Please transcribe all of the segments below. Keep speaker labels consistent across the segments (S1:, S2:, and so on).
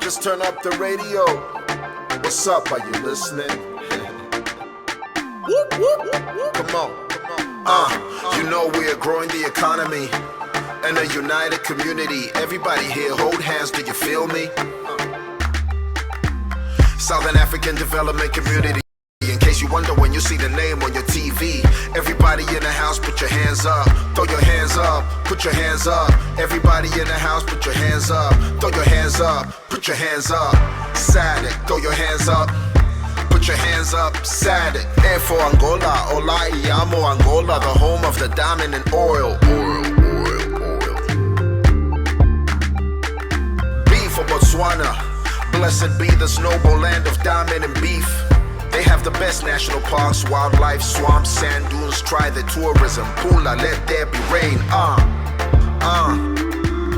S1: just turn up the radio. What's up, are you listening? Come on. You know we are growing the economy and a united community. Everybody here, hold hands, do you feel me? Southern African Development Community. In case you wonder when you see the name on your TV, everybody in the house, put your hands up. Throw your hands up, put your hands up. Everybody in the house, put your hands up. Throw your hands up, put your hands up. SADC, throw your hands up. Put your hands up, SADC. A for Angola, Ola Iamo Angola, the home of the diamond and oil. B for Botswana, blessed be this noble land of diamond and beef. They have the best national parks, wildlife, swamps, sand dunes. Try the tourism. Pula, let there be rain.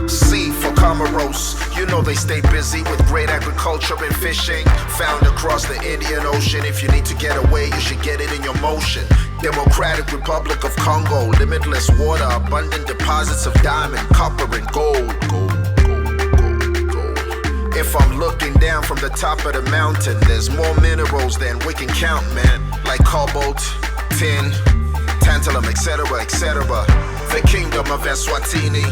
S1: C for Comoros. You know they stay busy with great agriculture and fishing. Found across the Indian Ocean. If you need to get away, you should get it in your motion. Democratic Republic of Congo. Limitless water, abundant deposits of diamond, copper, and gold. If I'm looking down from the top of the mountain, there's more minerals than we can count, man. Like cobalt, tin, tantalum, etc., etc. The kingdom of Eswatini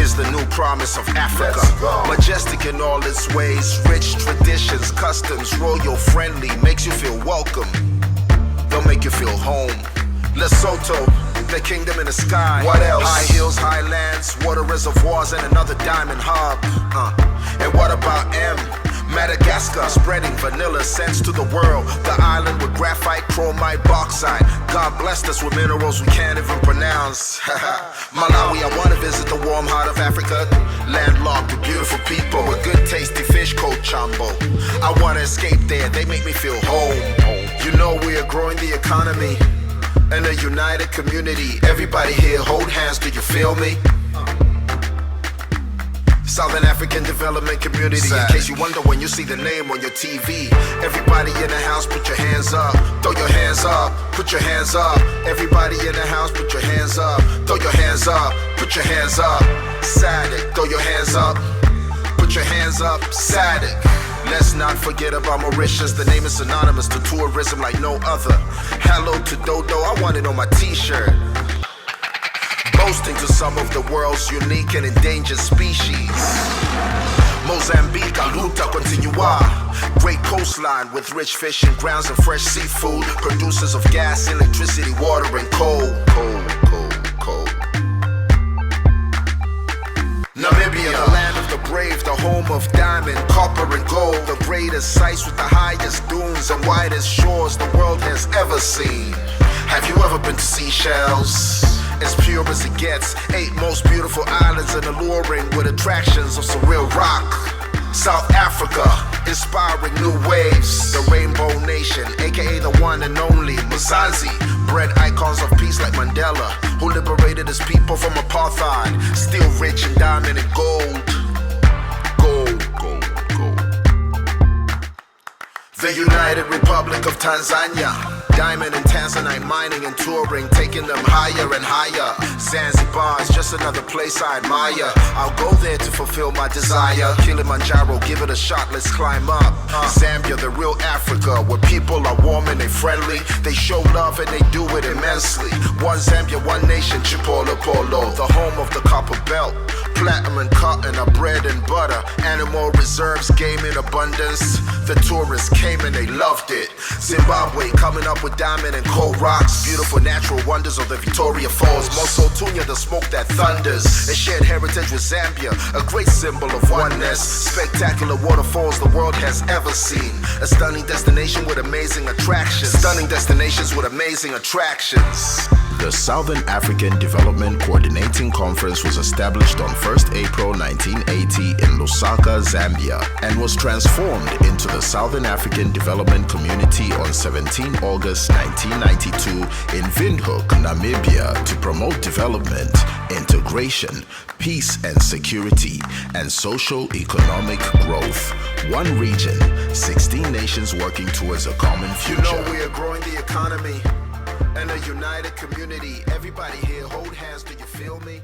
S1: is the new promise of Africa. Majestic in all its ways, rich traditions, customs, royal friendly, makes you feel welcome. They'll make you feel home. Lesotho, the kingdom in the sky. What else? High hills, highlands, water reservoirs, and another diamond hub. And what about M? Madagascar, spreading vanilla scents to the world. The island with graphite, chromite, bauxite. God blessed us with minerals we can't even pronounce. Malawi, I wanna visit the warm heart of Africa. Landlocked with beautiful people with good tasty fish called chambo. I wanna escape there, they make me feel home. You know we are growing the economy and a united community. Everybody here, hold hands, do you feel me? Southern African Development Community. In case you wonder when you see the name on your TV, everybody in the house, put your hands up. Throw your hands up, put your hands up. Everybody in the house, put your hands up. Throw your hands up, put your hands up. SADC, throw your hands up. Put your hands up, SADC. Let's not forget about Mauritius. The name is synonymous to tourism like no other. Hello to Dodo, I want it on my t-shirt. Boasting to some of the world's unique and endangered species. Mozambique, a luta continua. Great coastline with rich fish and grounds and fresh seafood. Producers of gas, electricity, water, and coal. Namibia, the land of the brave, the home of diamond, copper, and gold. The greatest sites with the highest dunes and widest shores the world has ever seen. Have you ever been to Seychelles? As pure as it gets, 8 most beautiful islands and alluring with attractions of surreal rock. South Africa, inspiring new waves. The Rainbow Nation, aka the one and only Mzansi. Bred icons of peace like Mandela, who liberated his people from apartheid. Still rich in diamond and gold. The United Republic of Tanzania. Diamond and Tanzanite mining and touring, taking them higher and higher. Zanzibar is just another place I admire. I'll go there to fulfill my desire. Kilimanjaro, give it a shot, let's climb up. Zambia, the real Africa, where people are warm and they friendly. They show love and they do it immensely. One Zambia, one nation, Chipolo Polo, the home of the copper belt. Platinum and cotton are bread and butter. Animal reserves, game in abundance. The tourists came and they loved it. Zimbabwe coming up with diamond and coal rocks. Beautiful natural wonders of the Victoria Falls. Mosotunya, the smoke that thunders. A shared heritage with Zambia, a great symbol of oneness. Spectacular waterfalls the world has ever seen. A stunning destination with amazing attractions. Stunning destinations with amazing attractions.
S2: The Southern African Development Coordinating Conference was established on 1st April 1980 in Lusaka, Zambia, and was transformed into the Southern African Development Community on 17 August 1992 in Windhoek, Namibia, to promote development, integration, peace and security, and social-economic growth. One region, 16 nations working towards a common future.
S1: You know we are growing the economy and a united community. Everybody here, hold hands, do you feel me?